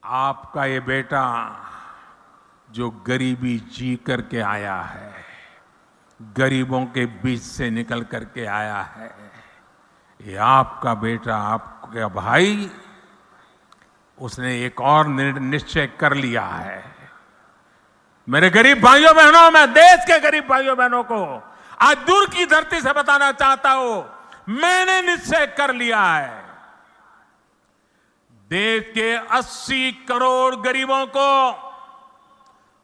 आपका ये बेटा जो गरीबी जी करके आया है, गरीबों के बीच से निकल करके आया है, ये आपका बेटा, आपका भाई, उसने एक और निश्चय कर लिया है। मेरे गरीब भाइयों बहनों, मैं देश के गरीब भाइयों बहनों को आज दूर की धरती से बताना चाहता हूं, मैंने निश्चय कर लिया है। देश के 80 करोड़ गरीबों को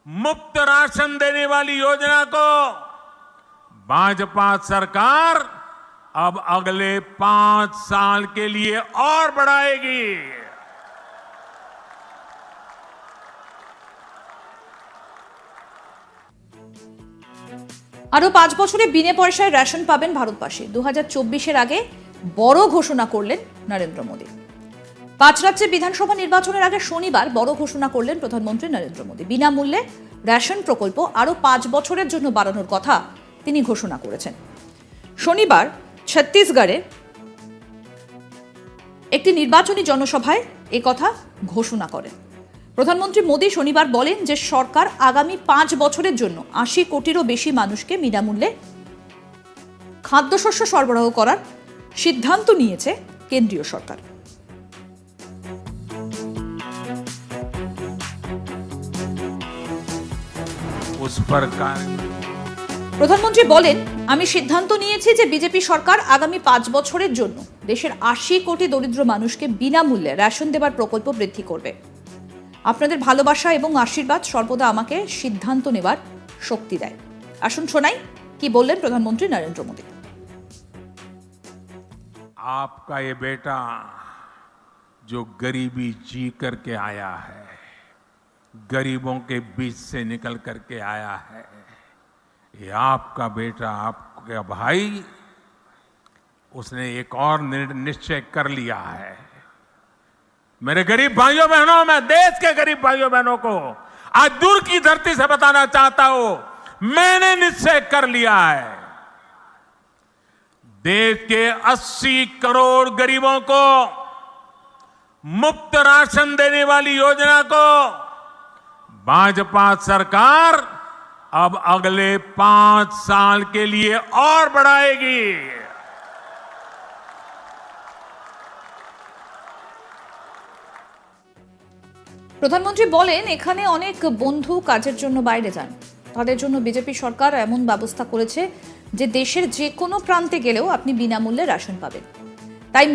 मुफ्त राशन देने वाली योजना को भाजपा सरकार अब अगले 5 साल के लिए और बढ़ाएगी। আরো 5 বছরে বিনা পয়সায় রেশন পাবেন ভারতবাসী। 2024-এর আগে বড় ঘোষণা করলেন নরেন্দ্র মোদী। 5 রাজ্যে বিধানসভা নির্বাচনের আগে শনিবার বড় ঘোষণা করলেন প্রধানমন্ত্রী নরেন্দ্র মোদী। বিনামূল্যে রেশন প্রকল্প আরো 5 বছরের জন্য বাড়ানোর কথা তিনি ঘোষণা করেছেন। শনিবার ছত্তিশগড়ে একটি নির্বাচনী জনসভায় এই কথা ঘোষণা করেন প্রধানমন্ত্রী মোদী। শনিবার বলেন যে সরকার আগামী 5 বছরের জন্য 80 কোটিরও বেশি মানুষকে বিনামূল্যে খাদ্যশস্য সরবরাহ করার সিদ্ধান্ত নিয়েছে কেন্দ্রীয় সরকার। প্রধানমন্ত্রী বলেন, আমি সিদ্ধান্ত নিয়েছি যে বিজেপি সরকার আগামী 5 বছরের জন্য দেশের 80 কোটি দরিদ্র মানুষকে বিনামূল্যে রেশন দেবার প্রকল্প বৃদ্ধি করবে। আপনাদের ভালোবাসা এবং আশীর্বাদ সর্বদা আমাকে সিদ্ধান্ত নেবার শক্তি দেয়। আসুন শোনাই কি বললেন প্রধানমন্ত্রী নরেন্দ্র মোদী। आपका ये बेटा जो गरीबी जी करके आया है, गरीबों के बीच से निकल करके आया है, ये आपका बेटा, आपका भाई, उसने एक और निश्चय कर लिया है। मेरे गरीब भाइयों बहनों, मैं देश के गरीब भाइयों बहनों को आज दूर की धरती से बताना चाहता हूं, मैंने निश्चय कर लिया है। देश के 80 करोड़ गरीबों को मुफ्त राशन देने वाली योजना को भाजपा सरकार अब अगले 5 साल के लिए और बढ़ाएगी। প্রধানমন্ত্রী বলেন, এখানে অনেক বন্ধু কাজের জন্য বাইরে যান, তাদের জন্য বিজেপি সরকার এমন ব্যবস্থা করেছে যে দেশের যে কোনো প্রান্তে গেলেও আপনি বিনামূল্যে রেশন পাবেন। তাই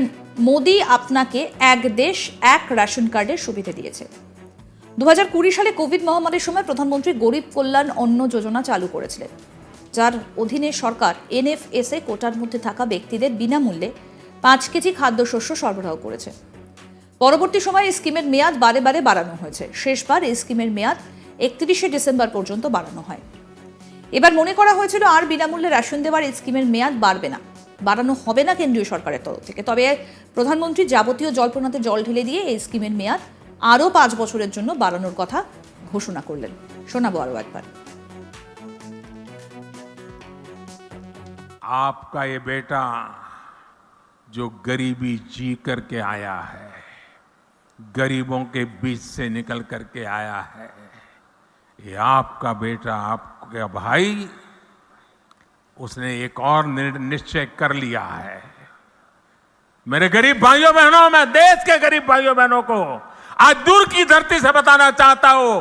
মোদী আপনাকে এক দেশ এক রেশন কার্ডের সুবিধা দিয়েছে। 2020 সালে কোভিড মহামারীর সময় প্রধানমন্ত্রী গরিব কল্যাণ অন্ন যোজনা চালু করেছিলেন, যার অধীনে সরকার এনএফএসএ কোটার মধ্যে থাকা ব্যক্তিদের বিনামূল্যে 5 কেজি খাদ্যশস্য সরবরাহ করেছে। পরবর্তী সময়ে এই স্কিমের মেয়াদ বারে বারে বাড়ানো হয়েছে। শেষবার এই স্কিমের মেয়াদ 31শে ডিসেম্বর পর্যন্ত বাড়ানো হয়। এবার মনে করা হয়েছিল আর বিনামূল্যে রেশন দেওয়ার এই স্কিমের মেয়াদ বাড়ানো হবে না কেন্দ্রীয় সরকারের তরফ থেকে। তবে প্রধানমন্ত্রী যাবতীয় জল্পনাতে জল ঢেলে দিয়ে এই স্কিমের মেয়াদ আরও 5 বছরের জন্য বাড়ানোর কথা ঘোষণা করলেন। শোনাবো আরও একবার। आपका ये बेटा जो गरीबी जी करके आया है, गरीबों के बीच से निकल करके आया है, ये आपका बेटा, आपका भाई, उसने एक और निश्चय कर लिया है। मेरे गरीब भाइयों बहनों, मैं देश के गरीब भाइयों बहनों को आज दूर की धरती से बताना चाहता हूं,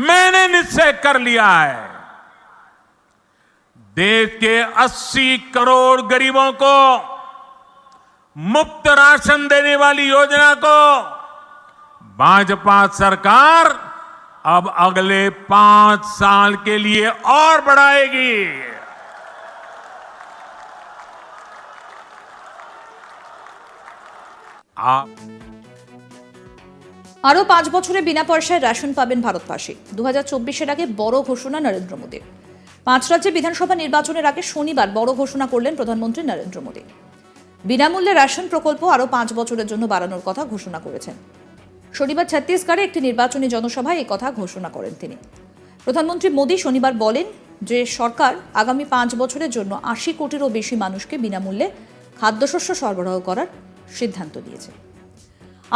मैंने निश्चय कर लिया है। देश के 80 करोड़ गरीबों को मुफ्त राशन देने वाली योजना को भाजपा सरकार अब अगले 5 साल के लिए और बढ़ाएगी। আরো 5 বছরে বিনা পয়সায় রেশন পাবেন ভারতবাসী। 2024-এর আগে বড় ঘোষণা নরেন্দ্র মোদীর। 5 রাজ্যে বিধানসভা নির্বাচনের আগে শনিবার বড় ঘোষণা করলেন প্রধানমন্ত্রী নরেন্দ্র মোদী। বিনামূল্যে রেশন প্রকল্প আরো 5 বছরের জন্য বাড়ানোর কথা ঘোষণা করেছেন। শনিবার ছত্তিশগড়ে একটি নির্বাচনী জনসভায় এই কথা ঘোষণা করেন তিনি। প্রধানমন্ত্রী মোদী শনিবার বলেন যে সরকার আগামী 5 বছরের জন্য 80 কোটিরও বেশি মানুষকে বিনামূল্যে খাদ্যশস্য সরবরাহ করার সিদ্ধান্ত নিয়েছে।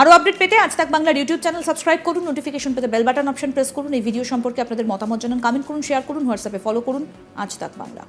আরও আপডেট পেতে আজ তাক বাংলার ইউটিউব চ্যানেল সাবস্ক্রাইব করুন, নোটিফিকেশন পেতে বেল বাটন অপশন প্রেস করুন। এই ভিডিও সম্পর্কে আপনাদের মতামত জানান, কমেন্ট করুন, শেয়ার করুন, হোয়াটসঅ্যাপে ফলো করুন আজ তাক বাংলা।